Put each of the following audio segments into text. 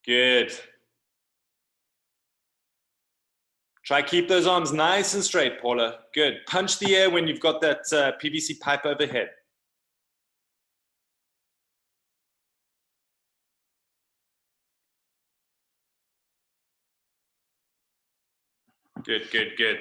Good. Try keep those arms nice and straight, Paula. Good. Punch the air when you've got that PVC pipe overhead. Good, good, good.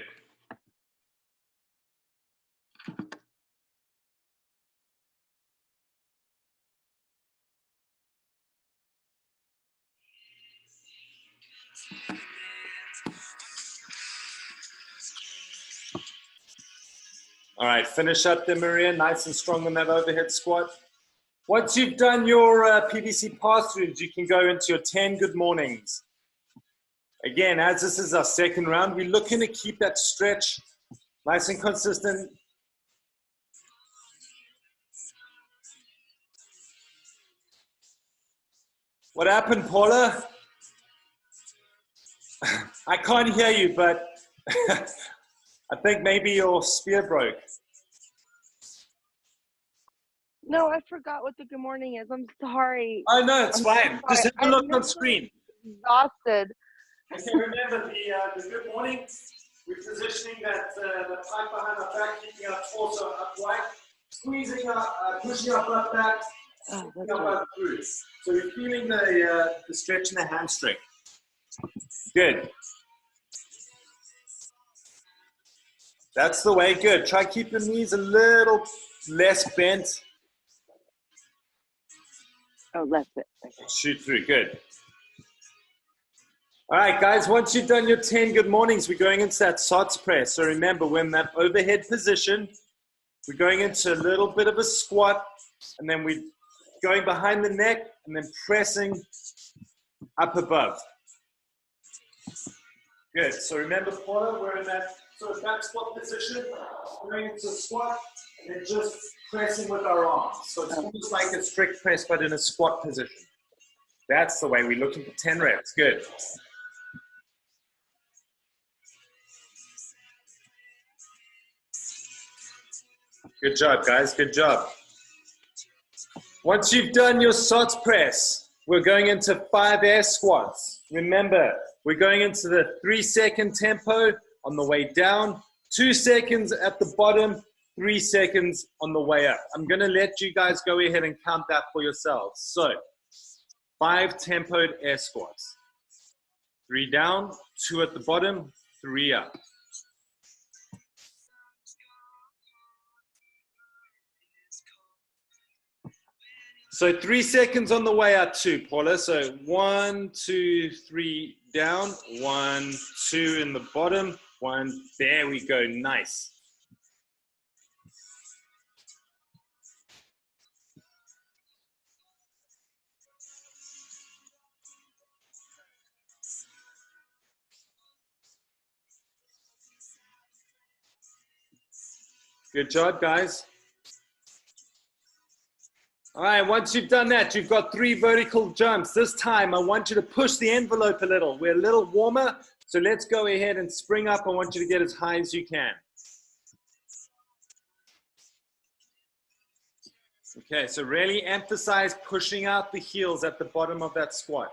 All right, finish up there, Maria. Nice and strong on that overhead squat. Once you've done your PVC pass-throughs, you can go into your 10 good mornings. Again, as this is our second round, we're looking to keep that stretch nice and consistent. What happened, Paula? I can't hear you, but I think maybe your spear broke. No, I forgot what the good morning is. I'm sorry. Oh, no, it's fine. So Just have a look on screen. Exhausted. Okay, remember the good morning, we're positioning that the pipe behind our back, keeping our torso upright, squeezing up, pushing our butt back, pushing our butt through. So you're feeling the stretch in the hamstring. Good. That's the way, good. Try keep your knees a little less bent. Oh, left it. Okay. Shoot through, good. All right, guys, once you've done your 10 good mornings, we're going into that SOTS press. So remember, we're in that overhead position. We're going into a little bit of a squat, and then we're going behind the neck and then pressing up above. Good. So remember, Paula, we're in that sort of back squat position, going into a squat, and then just pressing with our arms. So it's almost like a strict press, but in a squat position. That's the way we're looking for 10 reps. Good. Good job, guys. Good job. Once you've done your SOTS press, we're going into 5 air squats. Remember, we're going into the 3-second tempo on the way down, 2 seconds at the bottom, 3 seconds on the way up. I'm going to let you guys go ahead and count that for yourselves. So, 5 tempoed air squats. 3 down, 2 at the bottom, 3 up. So 3 seconds on the way up too, Paula. So 1, 2, 3 down, 1, 2 in the bottom, 1. There we go. Nice. Good job, guys. All right, once you've done that, you've got 3 vertical jumps. This time, I want you to push the envelope a little. We're a little warmer, so let's go ahead and spring up. I want you to get as high as you can. Okay, so really emphasize pushing out the heels at the bottom of that squat.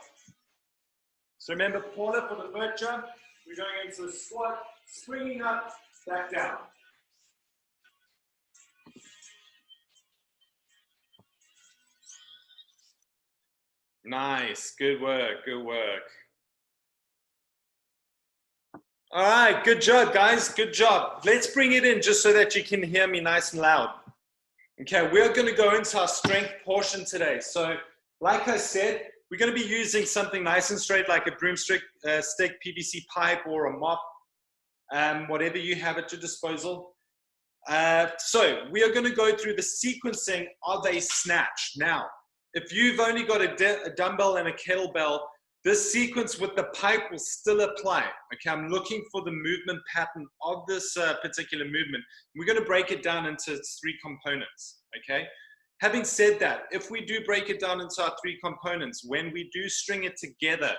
So remember, Paula, for the vert jump, we're going into the squat, springing up, back down. Nice, good work, good work. All right, good job, guys, good job. Let's bring it in just so that you can hear me nice and loud. Okay, we're going to go into our strength portion today. So, like I said, we're going to be using something nice and straight like a broomstick, stick, PVC pipe, or a mop, whatever you have at your disposal. So, we are going to go through the sequencing of a snatch. Now, if you've only got a dumbbell and a kettlebell, this sequence with the pipe will still apply. Okay, I'm looking for the movement pattern of this particular movement. We're going to break it down into its 3 components. Okay, having said that, if we do break it down into our 3 components, when we do string it together,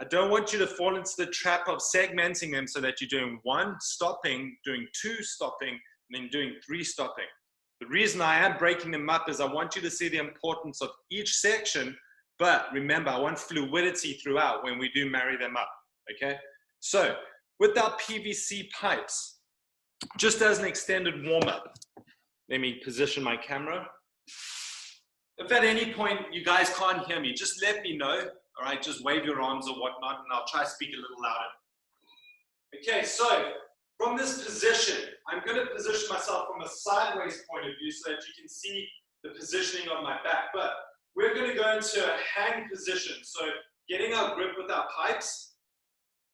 I don't want you to fall into the trap of segmenting them so that you're doing 1 stopping, doing 2 stopping, and then doing 3 stopping. The reason I am breaking them up is I want you to see the importance of each section, But remember, I want fluidity throughout when we do marry them up, okay? So with our PVC pipes, just as an extended warm-up, let me position my camera. If at any point you guys can't hear me, just let me know, all right? Just wave your arms or whatnot, and I'll try to speak a little louder. Okay, so from this position, I'm going to position myself from a sideways point of view so that you can see the positioning of my back. But we're going to go into a hang position. So getting our grip with our pipes,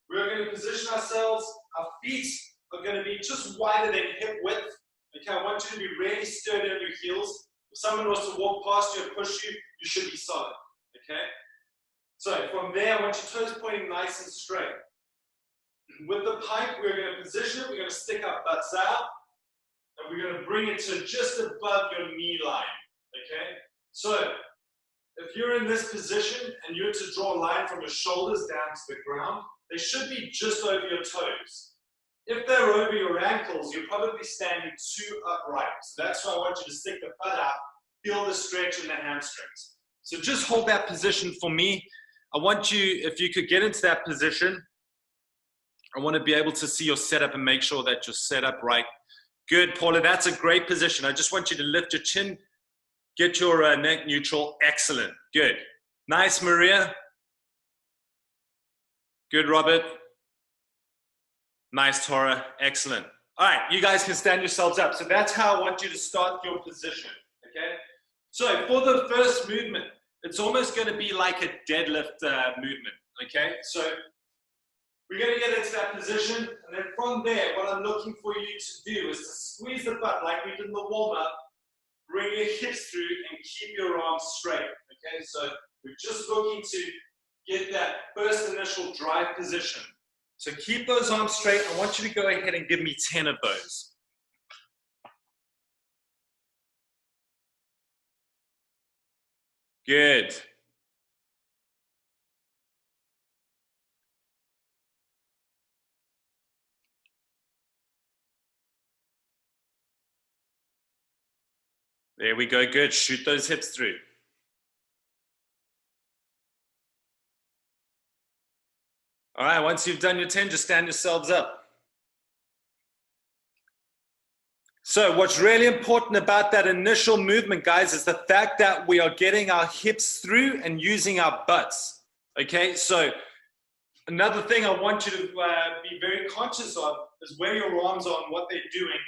we're going to position ourselves. Our feet are going to be just wider than hip width. Okay, I want you to be really sturdy on your heels. If someone was to walk past you or push you, you should be solid. Okay? So from there, I want your toes pointing nice and straight. With the pipe, we're going to position it. We're going to stick our butts out. And we're going to bring it to just above your knee line. Okay? So if you're in this position and you're to draw a line from your shoulders down to the ground, they should be just over your toes. If they're over your ankles, you're probably standing too upright. So that's why I want you to stick the butt out, feel the stretch in the hamstrings. So just hold that position for me. I want you, if you could get into that position, I want to be able to see your setup and make sure that you're set up right. Good, Paula, that's a great position. I just want you to lift your chin, get your neck neutral. Excellent, good. Nice, Maria. Good, Robert. Nice, Tora, excellent. All right, you guys can stand yourselves up. So that's how I want you to start your position, okay? So for the first movement, it's almost going to be like a deadlift movement, okay? So we're going to get into that position, and then from there, what I'm looking for you to do is to squeeze the butt like we did in the warm-up, bring your hips through, and keep your arms straight, okay? So we're just looking to get that first initial drive position. So keep those arms straight. I want you to go ahead and give me 10 of those. Good. There we go, good. Shoot those hips through. All right, once you've done your 10, just stand yourselves up. So what's really important about that initial movement, guys, is the fact that we are getting our hips through and using our butts, okay? So another thing I want you to be very conscious of is where your arms are and what they're doing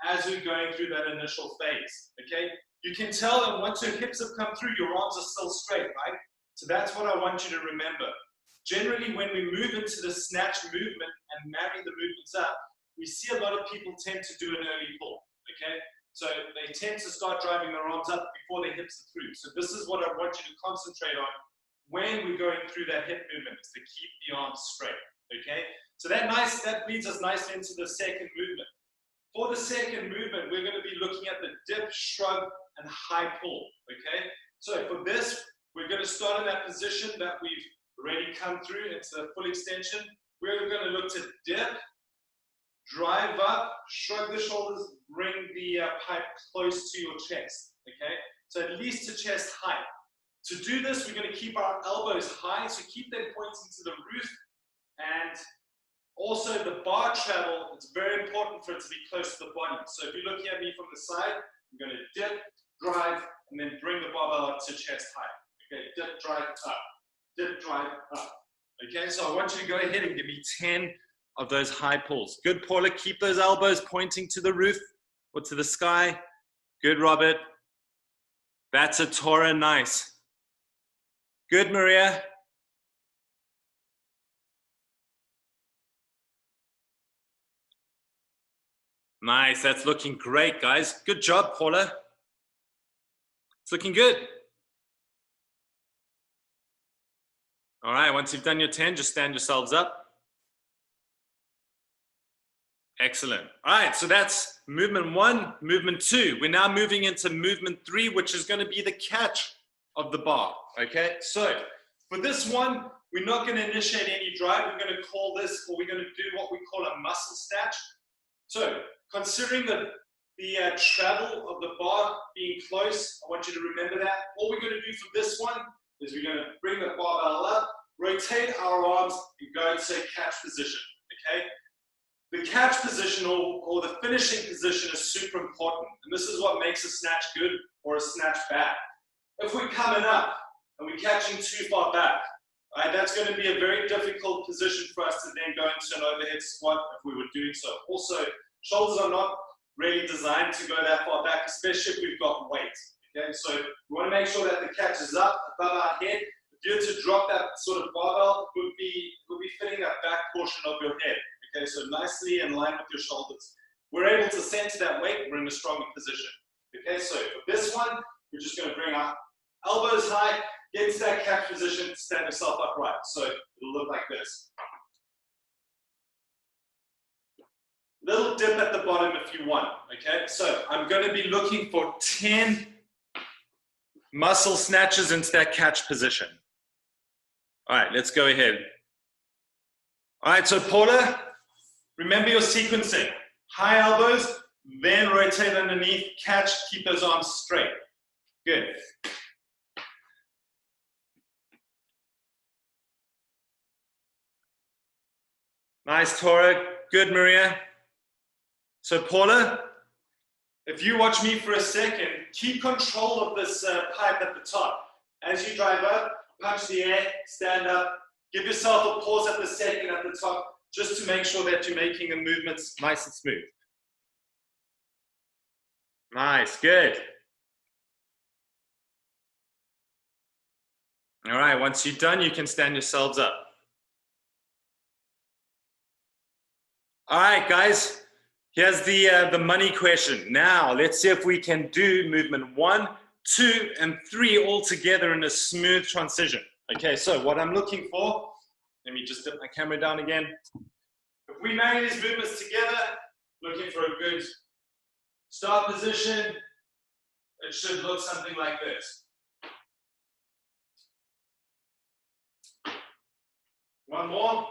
as we're going through that initial phase, okay? You can tell that once your hips have come through, your arms are still straight, right? So that's what I want you to remember. Generally, when we move into the snatch movement and marry the movements up, we see a lot of people tend to do an early pull, okay? So they tend to start driving their arms up before their hips are through. So this is what I want you to concentrate on when we're going through that hip movement, is to keep the arms straight, okay? So that leads us nicely into the second movement. For the second movement, we're going to be looking at the dip, shrug, and high pull, okay? So for this, we're going to start in that position that we've already come through into the full extension. We're going to look to dip, drive up, shrug the shoulders, bring the pipe close to your chest, okay? So at least to chest height. To do this, we're going to keep our elbows high, so keep them pointing to the roof. And also the bar travel, it's very important for it to be close to the body. So if you're looking at me from the side, I'm going to dip, drive, and then bring the barbell up to chest height. Okay, dip, drive, up. Dip, drive, up. Okay, so I want you to go ahead and give me 10 of those high pulls. Good, Paula. Keep those elbows pointing to the roof or to the sky. Good, Robert. That's a Tora. Nice. Good, Maria. Nice. That's looking great, guys. Good job, Paula. It's looking good. All right, once you've done your 10, just stand yourselves up. Excellent. All right, so that's movement 1, movement 2. We're now moving into movement 3, which is going to be the catch of the bar, okay? So for this one, we're not going to initiate any drive. We're going to call this, or we're going to do what we call a muscle snatch. So considering the travel of the bar being close, I want you to remember that. All we're going to do for this one is we're going to bring the barbell up, rotate our arms, and go into a catch position, okay? The catch position or the finishing position is super important, and this is what makes a snatch good or a snatch bad. If we're coming up and we're catching too far back, right, that's going to be a very difficult position for us to then go into an overhead squat if we were doing so. Also, shoulders are not really designed to go that far back, especially if we've got weight. Okay, so we want to make sure that the catch is up above our head. If you were to drop that sort of barbell, it would be fitting that back portion of your head. Okay, so nicely in line with your shoulders. We're able to center that weight, we're in a stronger position. Okay, so for this one, we're just going to bring our elbows high, get into that catch position, stand yourself upright. So it'll look like this. Little dip at the bottom if you want. Okay, so I'm going to be looking for 10 muscle snatches into that catch position. All right, let's go ahead. All right, so Paula, remember your sequencing. High elbows, then rotate underneath, catch, keep those arms straight. Good. Nice, Tora. Good, Maria. So Paula, if you watch me for a second, keep control of this pipe at the top. As you drive up, punch the air, stand up, give yourself a pause at the second at the top, just to make sure that you're making the movements nice and smooth. Nice, good. All right, once you're done, you can stand yourselves up. All right, guys, here's the money question. Now, let's see if we can do movement 1, 2, and 3 all together in a smooth transition. Okay, so what I'm looking for, let me just dip my camera down again. If we marry these movements together, looking for a good start position, it should look something like this. One more.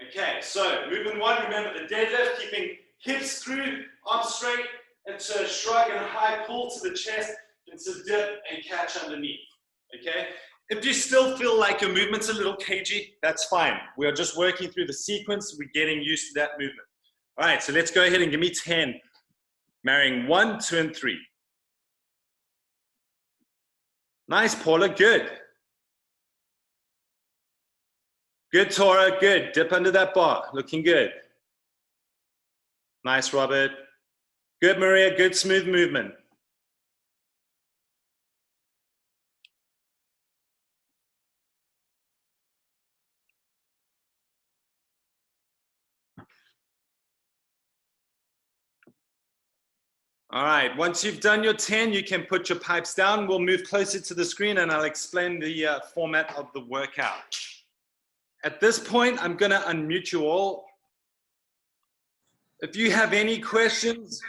Okay, so movement 1, remember the deadlift, keeping hips through, arms straight, into a shrug and a high pull to the chest, into dip and catch underneath. Okay? If you still feel like your movement's a little cagey, that's fine. We are just working through the sequence, we're getting used to that movement. All right, so let's go ahead and give me 10. Marrying 1, 2, and 3. Nice, Paula, good. Good, Tora, good. Dip under that bar, looking good. Nice, Robert. Good, Maria, good smooth movement. All right, once you've done your 10, you can put your pipes down. We'll move closer to the screen and I'll explain the format of the workout. At this point, I'm gonna unmute you all. If you have any questions,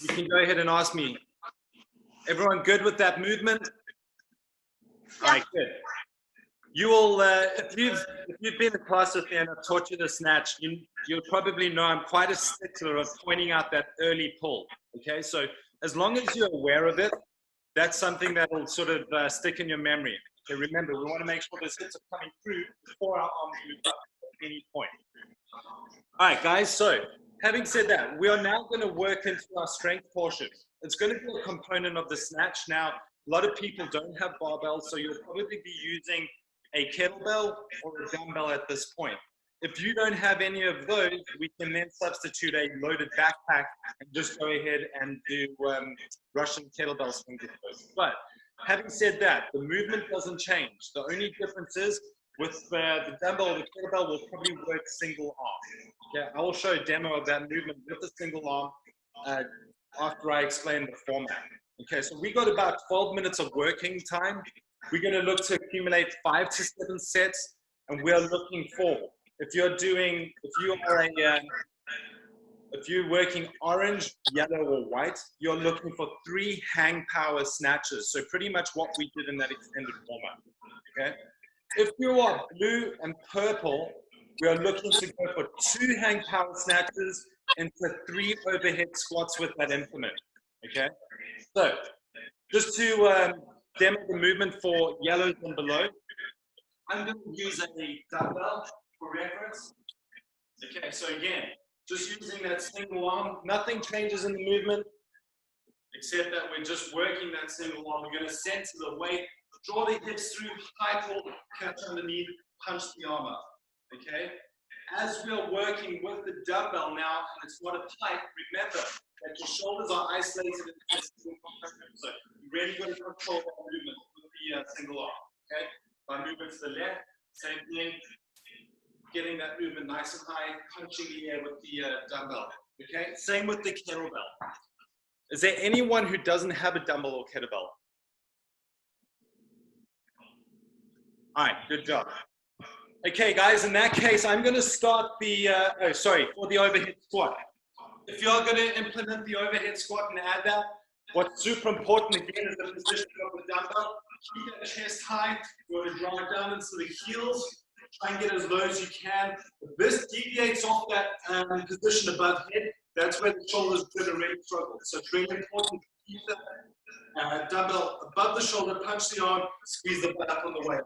you can go ahead and ask me. Everyone good with that movement? All right, good. You all, if you've been in class with me and I've taught you the snatch, you'll probably know I'm quite a stickler of pointing out that early pull, okay? So as long as you're aware of it, that's something that will sort of stick in your memory. Okay, remember, we want to make sure those hits are coming through before our arms move up at any point. All right, guys, so having said that, we are now going to work into our strength portion. It's going to be a component of the snatch. Now, a lot of people don't have barbells, so you'll probably be using a kettlebell or a dumbbell at this point. If you don't have any of those, we can then substitute a loaded backpack and just go ahead and do Russian kettlebell swings with those. But having said that, the movement doesn't change. The only difference is with the dumbbell or the kettlebell, we'll probably work single arm. Okay, I will show a demo of that movement with a single arm after I explain the format. Okay, so we got about 12 minutes of working time. We're going to look to accumulate 5 to 7 sets, and we are looking for, if you're working orange, yellow, or white, you're looking for 3 hang power snatches. So pretty much what we did in that extended format. Okay. If you are blue and purple, we are looking to go for 2 hang power snatches into 3 overhead squats with that implement. Okay. So just to demo the movement for yellows and below. I'm going to use a dumbbell for reference. Okay, so again, just using that single arm, nothing changes in the movement, except that we're just working that single arm. We're going to center the weight, draw the hips through, high pull, catch underneath, punch the arm up. Okay? As we are working with the dumbbell now, and it's not a pipe, remember that your shoulders are isolated in the single component. So you really got to control that movement with the single arm. Okay? By moving to the left, same thing. Getting that movement nice and high, punching the air with the dumbbell. Okay? Same with the kettlebell. Is there anyone who doesn't have a dumbbell or kettlebell? All right, good job. Okay, guys, in that case, I'm going to start the, for the overhead squat. If you're going to implement the overhead squat and add that, what's super important again is the position of the dumbbell. Keep that chest high, you want to draw it down into the heels, try and get as low as you can. If this deviates off that position above head, that's where the shoulders are going to really struggle. So it's really important to keep the dumbbell above the shoulder, punch the arm, squeeze the butt up on the way up.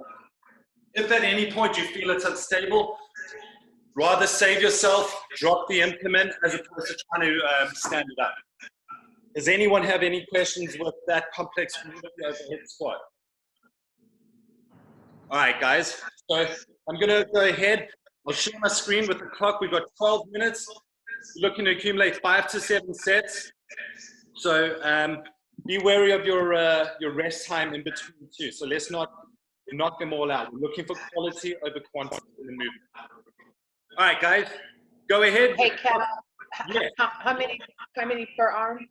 If at any point you feel it's unstable, rather save yourself, drop the implement as opposed to trying to stand it up. Does anyone have any questions with that complex overhead squat? All right, guys. So I'm going to go ahead. I'll share my screen with the clock. We've got 12 minutes. We're looking to accumulate 5 to 7 sets. So be wary of your rest time in between too. So let's not knock them all out. We're looking for quality over quantity in the movement. All right, guys, go ahead. Hey, Cal, yeah. how many per arm?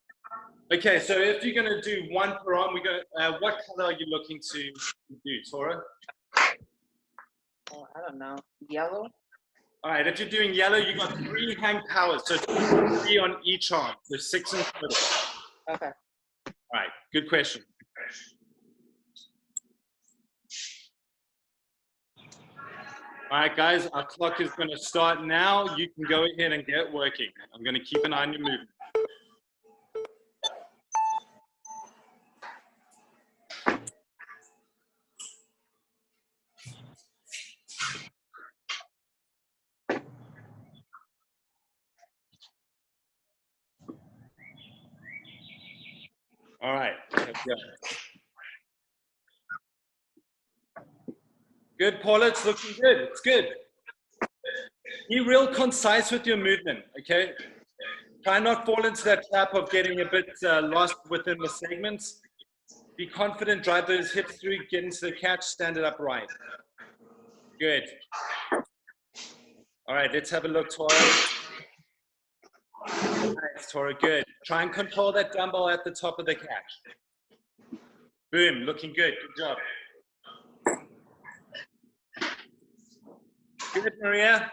Okay, so if you're going to do one per arm, we go. What color are you looking to do, Tora? Oh, I don't know. Yellow? All right, if you're doing yellow, you got 3 hang powers, so 3 on each arm. So 6 in total. Okay. All right, good question. All right, guys, our clock is going to start now. You can go ahead and get working. I'm going to keep an eye on your movement. All right, let's go. Good, Paula, it's looking good. It's good. Be real concise with your movement, okay? Try not fall into that trap of getting a bit lost within the segments. Be confident, drive those hips through, get into the catch, stand it upright. Good. All right, let's have a look, Tora. Nice, Tora, good. Try and control that dumbbell at the top of the catch. Boom, looking good, good job. Good, Maria.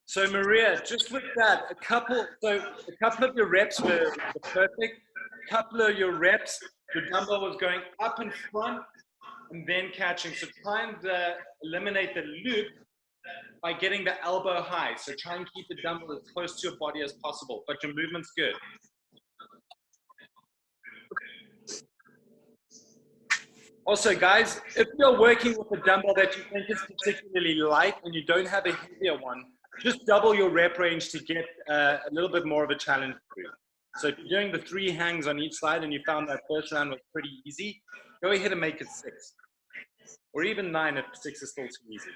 So Maria, just with that, a couple of your reps were perfect. A couple of your reps, your dumbbell was going up in front and then catching. So try and eliminate the loop by getting the elbow high. So try and keep the dumbbell as close to your body as possible, but your movement's good. Also, guys, if you're working with a dumbbell that you think is particularly light and you don't have a heavier one, just double your rep range to get a little bit more of a challenge through. So if you're doing the 3 hangs on each side and you found that first round was pretty easy, go ahead and make it 6. Or even 9 if 6 is still too easy.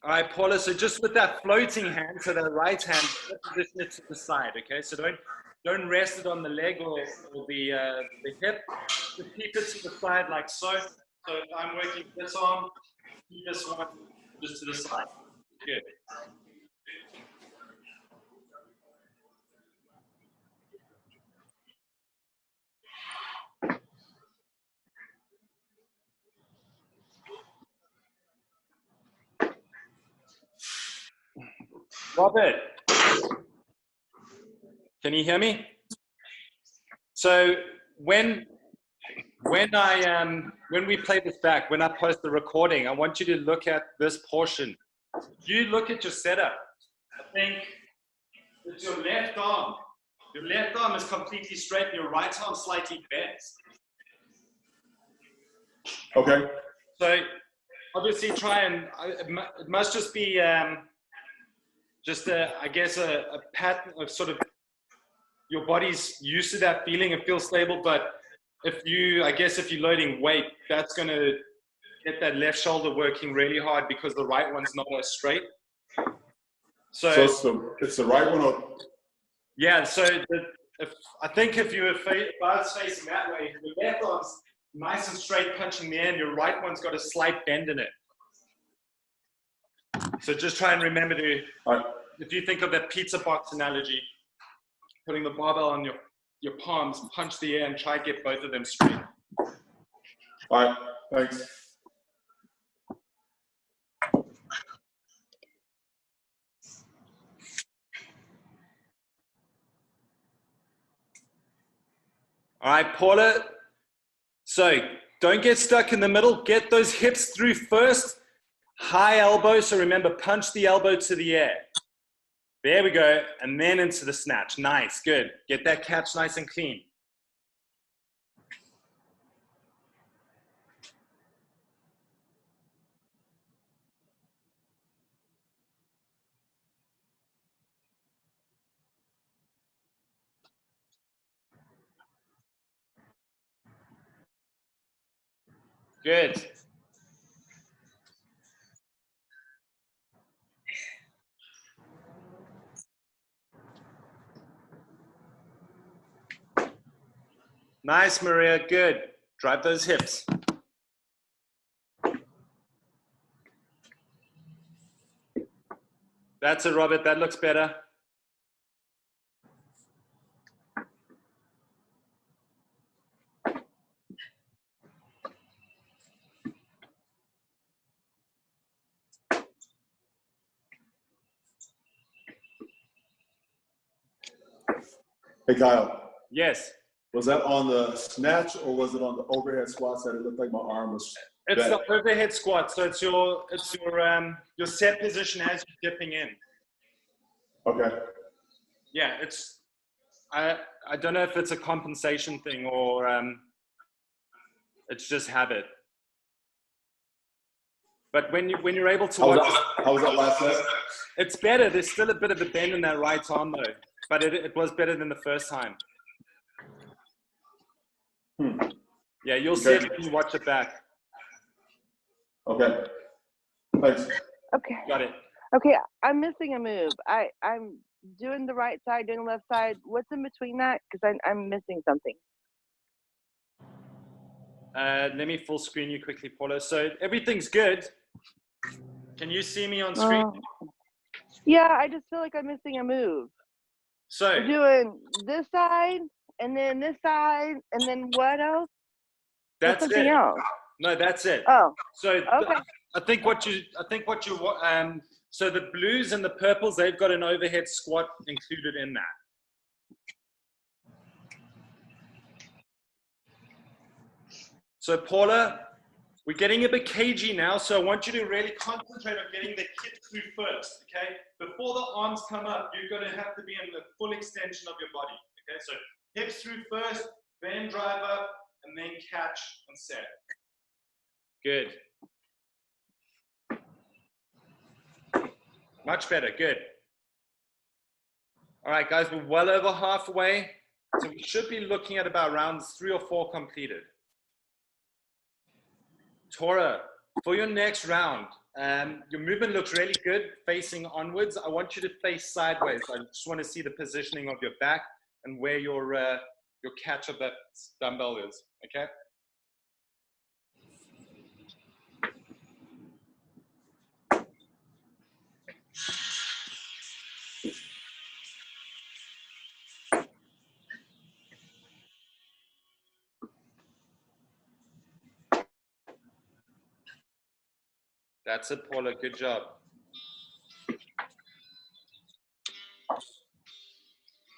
All right, Paula, so just with that floating hand, so that right hand, position it to the side, okay? So don't rest it on the leg or the hip. Just keep it to the side like so. So if I'm working this arm, keep this one just to the side. Good. Robert, can you hear me? So when we play this back, when I post the recording, I want you to look at this portion. You look at your setup. I think it's your left arm. Your left arm is completely straight and your right arm slightly bent. Okay. So obviously try and, it must just be I guess a pattern of sort of your body's used to that feeling. It feels stable, but if you're loading weight, that's going to get that left shoulder working really hard because the right one's not as straight. So it's the right one. Or... Yeah. So I think if you were both facing that way, the left arm's nice and straight punching the end, your right one's got a slight bend in it. So just try and remember to, if you think of that pizza box analogy, putting the barbell on your palms, punch the air and try to get both of them straight. All right, thanks. All right, Paula. So don't get stuck in the middle. Get those hips through first. High elbow. So remember, punch the elbow to the air. There we go. And then into the snatch. Nice. Good. Get that catch nice and clean. Good. Nice, Maria. Good. Drive those hips. That's it, Robert. That looks better. Hey, Kyle. Yes. Was that on the snatch or was it on the overhead squats that it looked like my arm was It's bent? the overhead squat. So it's your set position as you're dipping in. Okay. Yeah, I don't know if it's a compensation thing or it's just habit. But when you're able to watch, how was that last set? it's better. There's still a bit of a bend in that right arm though, but it was better than the first time. Yeah, you'll see it when you watch it back. Okay. Thanks. Okay. Got it. Okay, I'm missing a move. I'm doing the right side, doing the left side. What's in between that? Because I'm missing something. Let me full screen you quickly, Paula. So everything's good. Can you see me on screen? Yeah, I just feel like I'm missing a move. So We're doing this side, and then this side, and then what else? that's something it. else. No, that's it. Oh, So okay. So the blues and the purples, they've got an overhead squat included in that. So Paula, we're getting a bit cagey now, so I want you to really concentrate on getting the hip through first, okay? Before the arms come up, you're going to have to be in the full extension of your body, okay? So hips through first, then drive up, and then catch and set. Good. Much better, good. All right, guys, we're well over halfway. So we should be looking at about rounds 3 or 4 completed. Tora, for your next round, your movement looks really good facing onwards. I want you to face sideways. I just want to see the positioning of your back and where your catch of that dumbbell is, okay? That's it, Paula. Good job.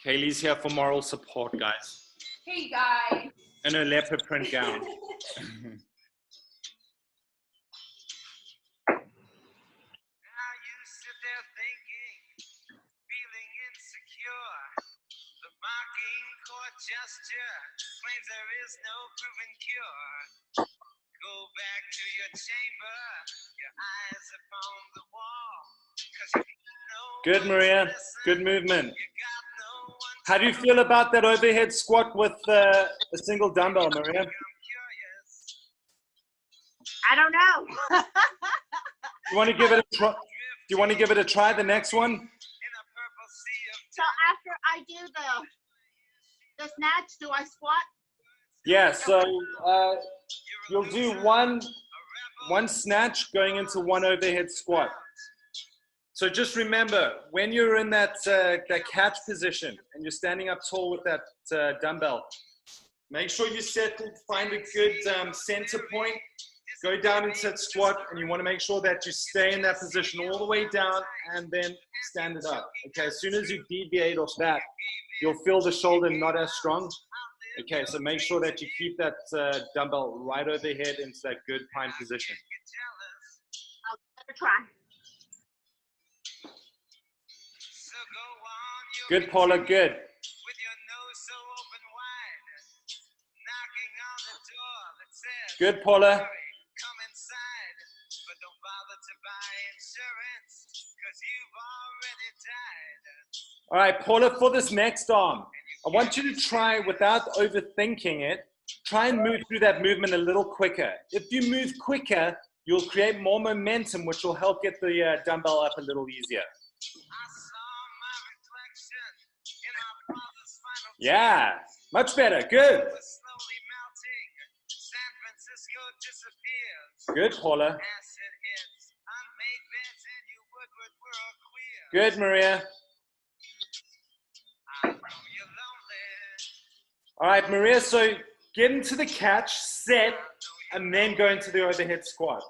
Kaylee's here for moral support, guys. Hey, guys. And a leopard print gown. Now you sit there thinking, feeling insecure. The mocking court gesture claims there is no proven cure. Go back to your chamber, your eyes upon the wall. 'Cause you know Good, Maria. Good movement. you got no one How do you feel about that overhead squat with a single dumbbell, Maria? I'm curious. I don't know. You want to give it a try? Do you want to give it a try? The next one? In a purple sea of So after I do the snatch, do I squat? Yeah. So you'll do one snatch going into one overhead squat. So just remember, when you're in that catch position and you're standing up tall with that dumbbell, make sure you settle, find a good center point, go down into that squat, and you want to make sure that you stay in that position all the way down and then stand it up. Okay, as soon as you deviate off that, you'll feel the shoulder not as strong. Okay, so make sure that you keep that dumbbell right overhead into that good prime position. I'll give it a try. So go on, you Good, Paula, good. with your nose so open wide, knocking on the door that says, Good, Paula. come inside, but don't bother to buy insurance, 'cause you've already died. All right, Paula, for this next arm, I want you to try, without overthinking it, try and move through that movement a little quicker. If you move quicker, you'll create more momentum, which will help get the dumbbell up a little easier. I saw my reflection in my father's final Yeah, much better. Good. was slowly melting. San Francisco disappears. Good, Paula. Acid hits, unmade beds, and you Woodward world queer. Good, Maria. I know you're lonely. All right, Maria, so get into the catch, set, and then go into the overhead squat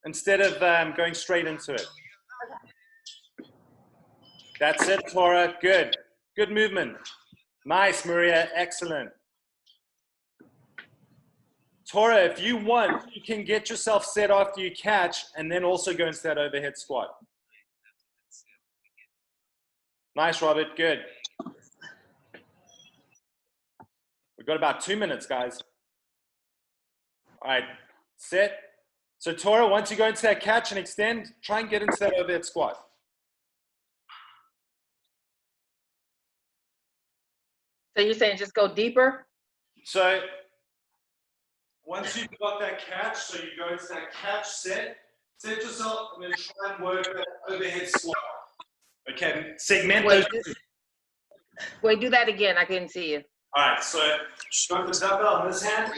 instead of going straight into it. That's it, Tora. Good. Good movement. Nice, Maria. Excellent. Tora, if you want, you can get yourself set after you catch and then also go into that overhead squat. Nice, Robert. Good. We've got about 2 minutes, guys. All right, set. So Tora, once you go into that catch and extend, try and get into that overhead squat. So you're saying just go deeper? So once you've got that catch, so you go into that catch, set yourself, and then try and work that overhead squat. Okay, segment Wait, those. wait, do that again. I couldn't see you. All right, so got the dumbbell in this hand,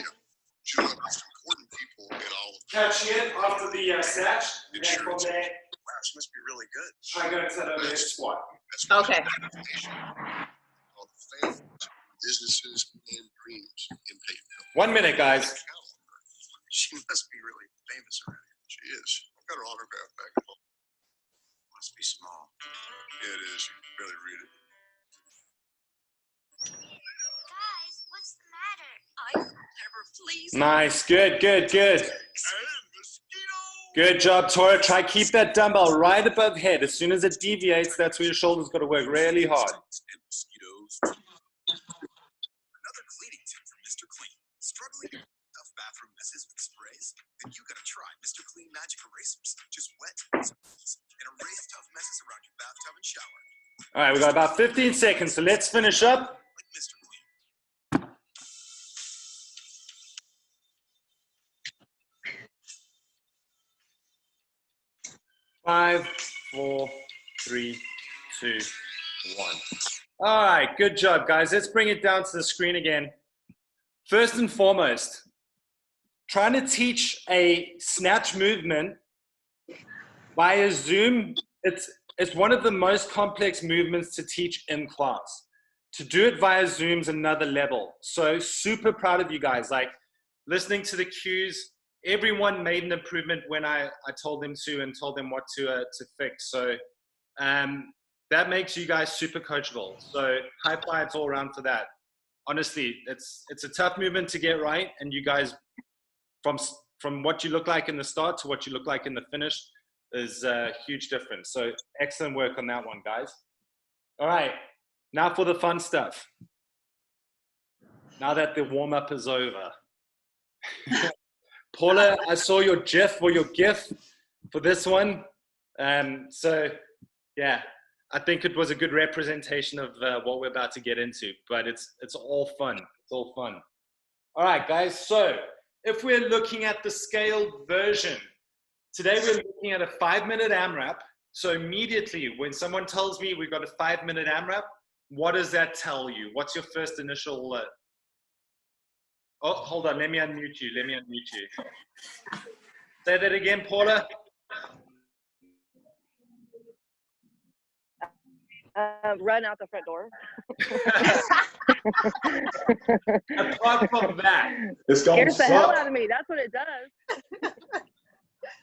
Two of the most important people in all of catch it after the snatch, and then from there, wow, she must be really good. try and go into that overhead squat. That's why Okay. she's got a foundation called Faith Businesses and Dreams in Payton. 1 minute, guys. She must be really famous around here. She is. I've got her autograph back home. Must be small. Yeah, it is. You can barely read it. Guys, what's the matter? Never please. Nice, good, good, good. And mosquito! Good job, Tora. Try keep that dumbbell right above head. As soon as it deviates, that's where your shoulder's got to work really hard. And mosquitoes. Another cleaning tip from Mr. Clean. Struggling to tough bathroom messes with sprays? Then you gotta try Mr. Clean Magic Erasers. Just wet and erase tough messes around your bathtub and shower. All right, we got about 15 seconds, so let's finish up. Like Mr. Clean. 5, 4, 3, 2, 1. All right, good job, guys. Let's bring it down to the screen again. First and foremost, trying to teach a snatch movement via Zoom, it's one of the most complex movements to teach in class. To do it via Zoom's another level. So super proud of you guys. Like listening to the cues, everyone made an improvement when I told them to and told them what to fix. So that makes you guys super coachable. So high fives all around for that. honestly, it's a tough movement to get right. And you guys, from what you look like in the start to what you look like in the finish, is a huge difference. So excellent work on that one, guys. All right, now for the fun stuff. Now that the warm-up is over. Paula, I saw your GIF or your GIF for this one. So yeah, I think it was a good representation of what we're about to get into, but it's all fun. It's all fun. All right, guys. So if we're looking at the scaled version, today we're looking at a 5-minute AMRAP. So immediately when someone tells me we've got a 5-minute AMRAP, what does that tell you? What's your first initial... Oh, hold on. Let me unmute you. Say that again, Paula. Run out the front door. Apart from that, It's gonna Scares the hell suck. out of me. That's what it does.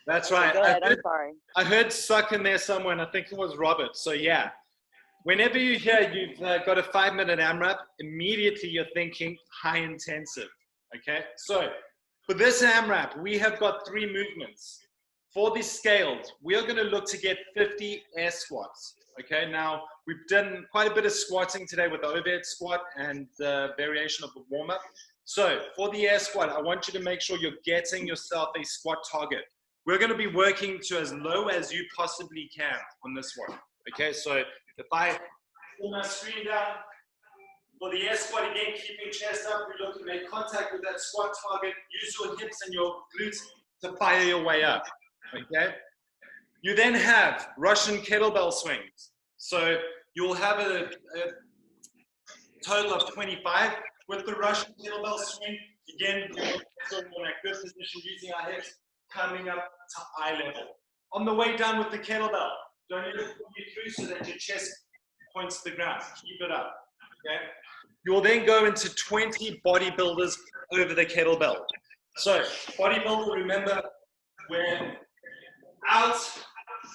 that's right. Go ahead. I'm sorry. I heard suck in there somewhere, and I think it was Robert. So yeah, whenever you hear you've got a 5-minute AMRAP, immediately you're thinking high intensive. Okay, so for this AMRAP, we have got 3 movements. For the scaled, we are going to look to get 50 air squats. Okay, now we've done quite a bit of squatting today with the overhead squat and the variation of the warm-up. So for the air squat, I want you to make sure you're getting yourself a squat target. We're going to be working to as low as you possibly can on this one. Okay, so if I pull my screen down, for the air squat, again, keeping chest up, we look to make contact with that squat target. Use your hips and your glutes to fire your way up, okay? You then have Russian kettlebell swings. So you'll have a total of 25 with the Russian kettlebell swing. Again, we're in a good position using our hips, coming up to eye level. On the way down with the kettlebell, don't need to pull you through so that your chest points to the ground. Keep it up, okay? You'll then go into 20 bodybuilders over the kettlebell. So bodybuilder, remember, we're out,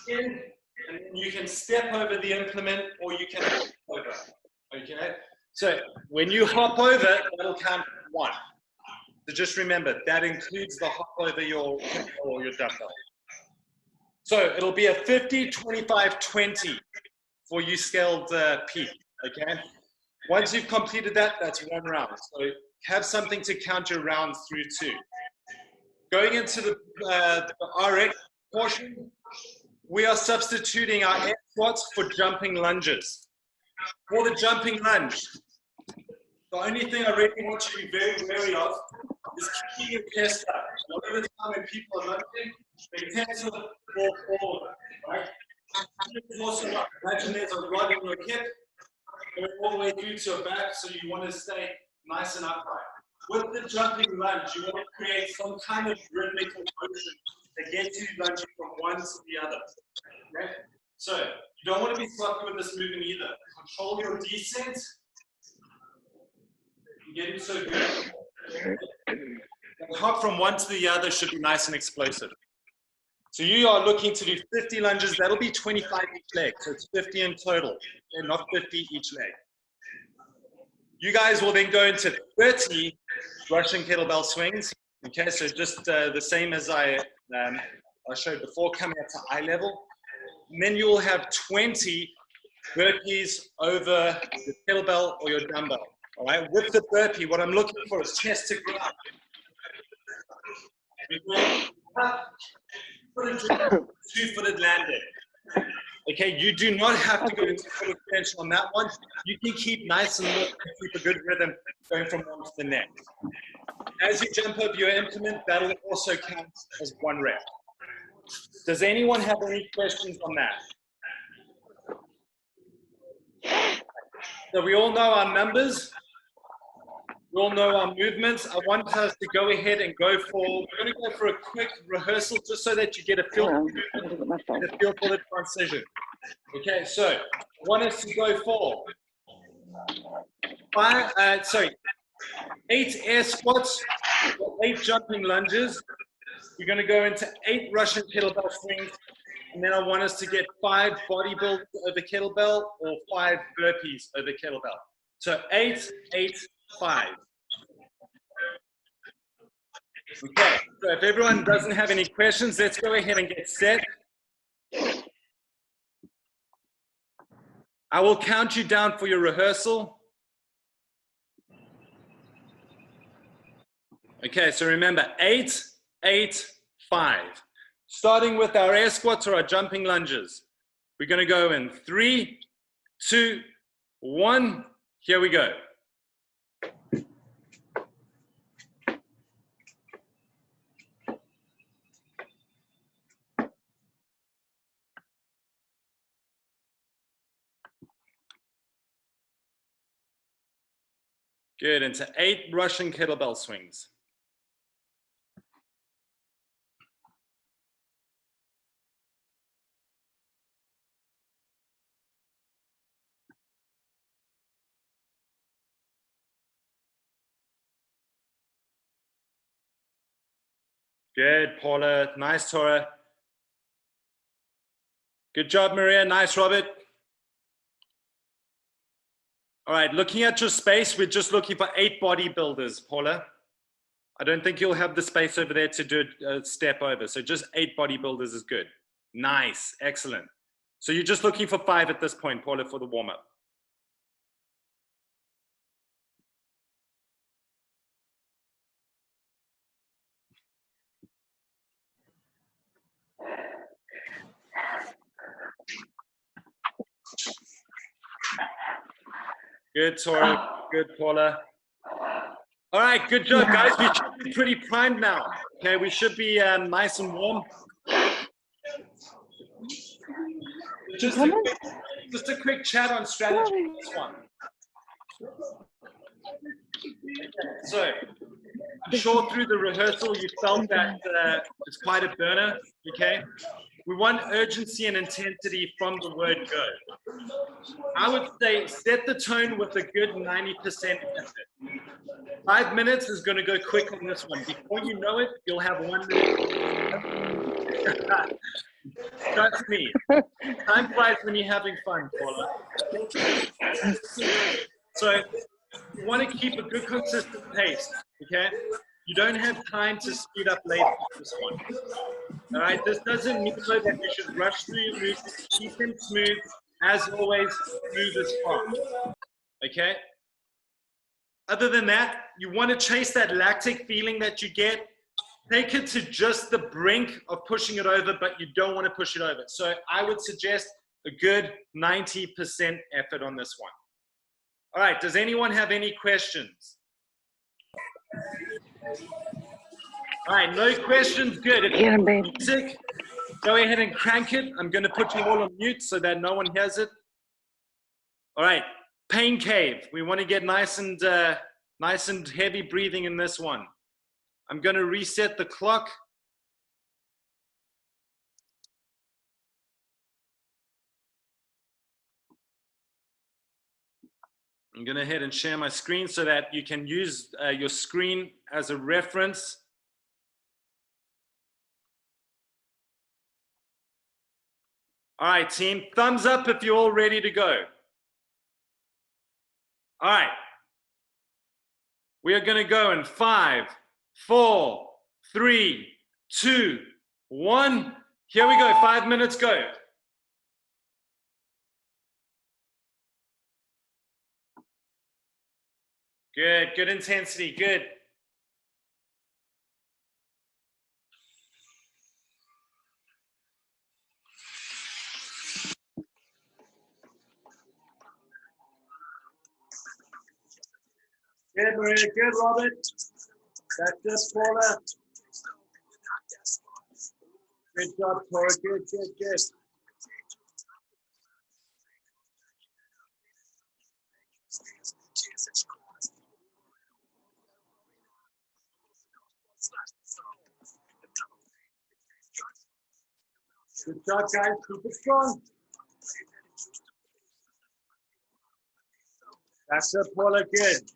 in, and then you can step over the implement or you can hop over, okay? So when you hop over, that'll count 1. So just remember, that includes the hop over your dumbbell. So it'll be a 50, 25, 20 for you scaled peak, okay? Once you've completed that, that's 1 round. So have something to count your rounds through to. Going into the RX portion, we are substituting our air squats for jumping lunges. For the jumping lunge, the only thing I really want you to be very wary of is keeping your chest up. A lot of the time when people are lunging, they tend to fall forward, right? Also, imagine there's a rod in your hip, going all the way through to your back, so you want to stay nice and upright. With the jumping lunge, you want to create some kind of rhythmical motion that gets you lunging from one to the other. Okay? So you don't want to be sloppy with this movement either. Control your descent. You're getting so good. The hop from one to the other should be nice and explosive. So you are looking to do 50 lunges. That'll be 25 each leg. So it's 50 in total, and not 50 each leg. You guys will then go into 30 Russian kettlebell swings. Okay, so just the same as I showed before, coming up to eye level. And then you will have 20 burpees over the kettlebell or your dumbbell. All right, with the burpee, what I'm looking for is chest to ground. Two-footed landing. Okay, you do not have to go into full extension on that one. You can keep nice and low and keep a good rhythm going from one to the next. As you jump over your implement, that'll also count as 1 rep. Does anyone have any questions on that? So we all know our numbers. We all know our movements. I want us to go ahead and go for, we're going to go for a quick rehearsal just so that you get a feel for the transition. Okay, so I want us to go for 8 air squats, 8 jumping lunges. We're going to go into 8 Russian kettlebell swings, and then I want us to get 5 bodybuilds over kettlebell or 5 burpees over kettlebell. So 8, 8, 5. Okay, so if everyone doesn't have any questions, let's go ahead and get set. I will count you down for your rehearsal. Okay, so remember 8, 8, 5. Starting with our air squats or our jumping lunges. We're going to go in 3, 2, 1. Here we go. Good, into 8 Russian kettlebell swings. Good, Paula. Nice, Tora. Good job, Maria. Nice, Robert. All right, looking at your space, we're just looking for 8 bodybuilders, Paula. I don't think you'll have the space over there to do a step over. So just 8 bodybuilders is good. Nice, excellent. So you're just looking for 5 at this point, Paula, for the warm-up. Good, Tora. Good, Paula. All right, good job, guys. We should be pretty primed now. Okay, we should be nice and warm. Just a quick chat on strategy for this one. So, I'm sure through the rehearsal you felt that it's quite a burner, okay? We want urgency and intensity from the word go. I would say set the tone with a good 90% effort. 5 minutes is going to go quick on this one. Before you know it, you'll have 1 minute. Trust me. Time flies when you're having fun, Paula. So you want to keep a good consistent pace, okay? You don't have time to speed up later on this one. All right, this doesn't mean though that you should rush through your moves. Keep them smooth, as always, smooth as far. Okay? Other than that, you want to chase that lactic feeling that you get. Take it to just the brink of pushing it over, but you don't want to push it over. So I would suggest a good 90% effort on this one. All right, does anyone have any questions? All right, no questions, good. If you have music, go ahead and crank it. I'm going to put you all on mute so that no one hears it. All right, pain cave. We want to get nice and heavy breathing in this one. I'm going to reset the clock. I'm going to head and share my screen so that you can use your screen as a reference. All right, team, thumbs up if you're all ready to go. All right. We are going to go in 5, 4, 3, 2, 1. Here we go. 5 minutes, go. Good, good intensity, good. Good, Maria, good, Robert. That's it, Paula. Good job, Tora, good, good, good. Good job, guys. Keep it strong. That's it, Paula. Good.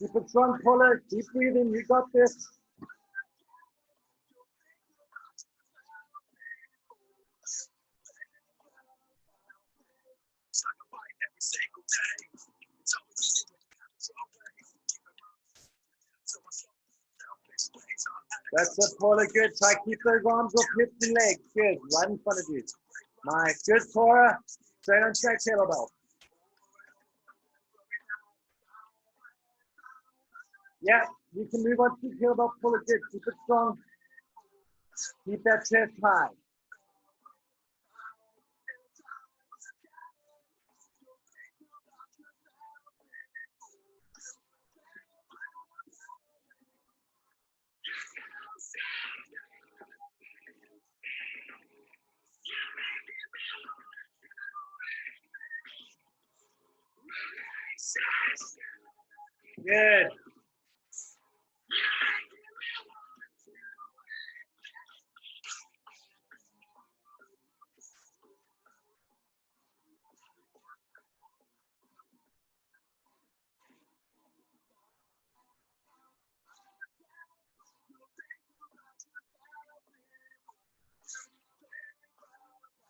Keep it strong, Paula. Keep breathing. You got this. That's it, Paula. Good. Try keep those arms off hips and legs. Good. Right in front of you. Nice. Good, Tora. Straight on track, kettlebell. Yeah, you can move on to kettlebell. Pull it good. Keep it strong. Keep that chest high. Good.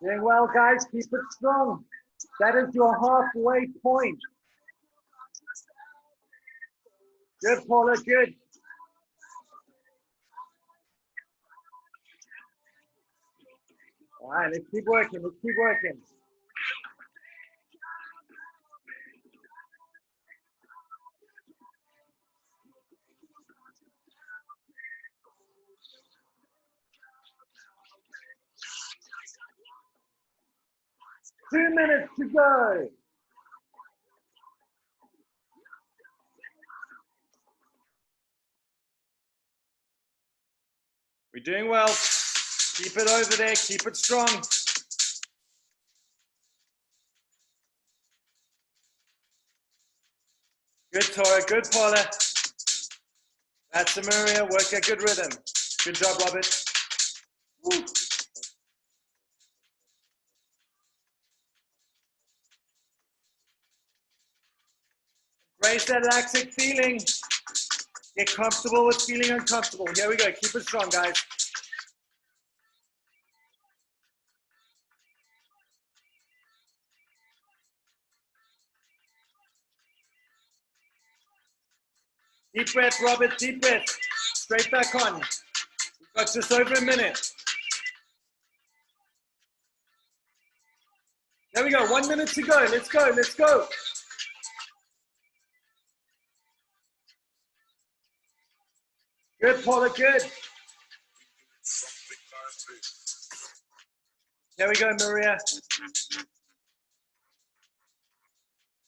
Doing well, guys. Keep it strong. That is your halfway point. Good, Paula. Good. All right, let's keep working. Let's keep working. Two minutes to go. We're doing well. Keep it over there. Keep it strong. Good, Tora. Good, Paula. That's Maria. Work a good rhythm. Good job, Robert. Woo. Embrace that laxic feeling. Get comfortable with feeling uncomfortable. Here we go. Keep it strong, guys. Deep breath, Robert. Deep breath. Straight back on. We've got just over a minute. There we go. 1 minute to go. Let's go. Let's go. Good, Paula. Good. There we go, Maria.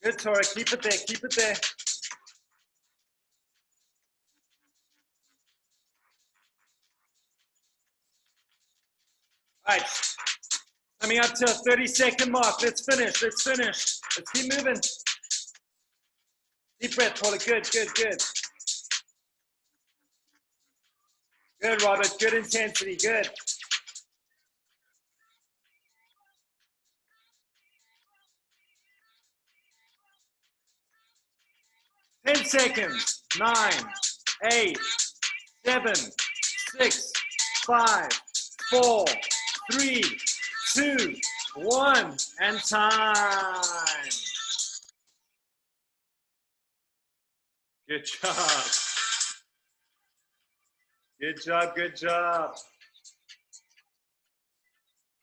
Good, Tora. Keep it there. Keep it there. All right. Coming up to a 30-second mark. Let's finish. Let's finish. Let's keep moving. Deep breath, Paula. Good, good, good. Good, Robert. Good intensity. Good. Ten seconds. 9, 8, 7, 6, 5, 4, 3, 2, 1, and time. Good job. Good job, good job.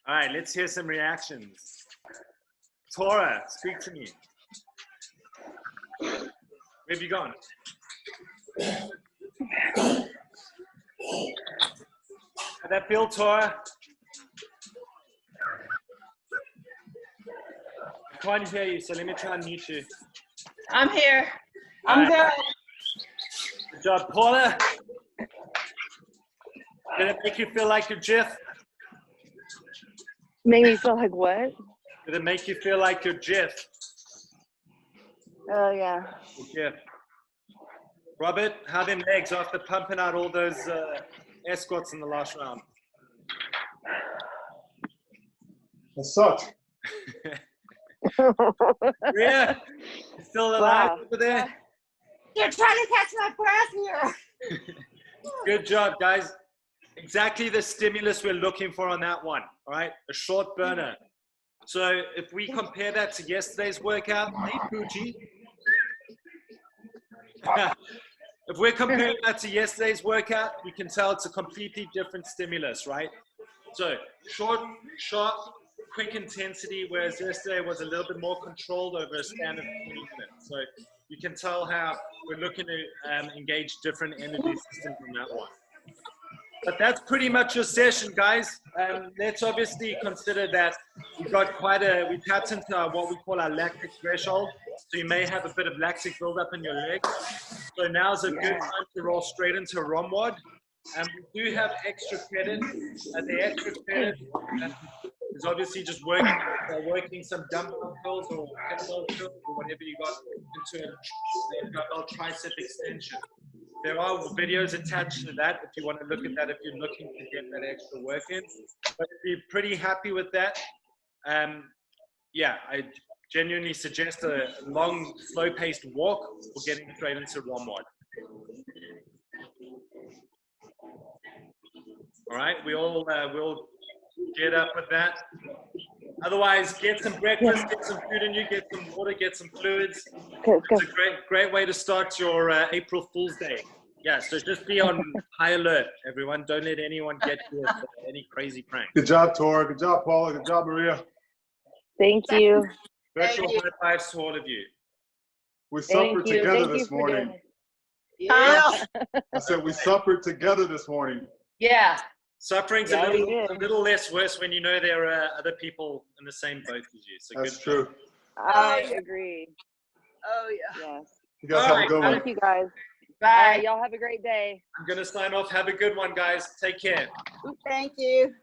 All right, let's hear some reactions. Tora, speak to me. Where have you gone? How'd that feel, Tora? I can't hear you, so let me try and mute you. I'm here. I'm good. Good job, Paula. Did it make you feel like you're Jeff? Make me feel like what? Did it make you feel like you're Jeff? Oh, yeah. Jeff. Robert, how them legs after pumping out all those air squats in the last round? It sucked. Yeah, still alive Wow. over there? You're trying to catch my breath here. Good job, guys. Exactly the stimulus we're looking for on that one. All right, a short burner. So if we compare that to yesterday's workout, hey Poochie. If we're comparing that to yesterday's workout, we can tell it's a completely different stimulus, right? So short, sharp, quick intensity, whereas yesterday was a little bit more controlled over a span of 20 minutes. So you can tell how we're looking to engage different energy systems on that one. But that's pretty much your session, guys. Let's obviously consider that we tapped into what we call our lactic threshold. So you may have a bit of lactic buildup in your legs. So now's a good time to roll straight into ROMWOD. And we do have extra credit. The extra credit is obviously just working some dumbbell curls or kettlebell curls or whatever you got into a dumbbell tricep extension. There are videos attached to that if you want to look at that, if you're looking to get that extra work in. But if you're pretty happy with that, yeah, I genuinely suggest a long, slow-paced walk or getting straight into ROMWOD. All right, we'll get up with that. Otherwise, get some breakfast, get some food in you, get some water, get some fluids. It's a great way to start your April Fool's Day. Yeah, so just be on high alert, everyone. Don't let anyone get you with any crazy prank. Good job, Tora. Good job, Paula. Good job, Maria. Thank you. Virtual high fives to all of you. We suffered together this morning. Yeah. I said we suffered together this morning. Yeah. Suffering's a little less worse when you know there are other people in the same boat as you. So that's true. I agree. Oh, yeah. Yes. You guys have a good one. Thank you, guys. Bye. Y'all have a great day. I'm going to sign off. Have a good one, guys. Take care. Thank you.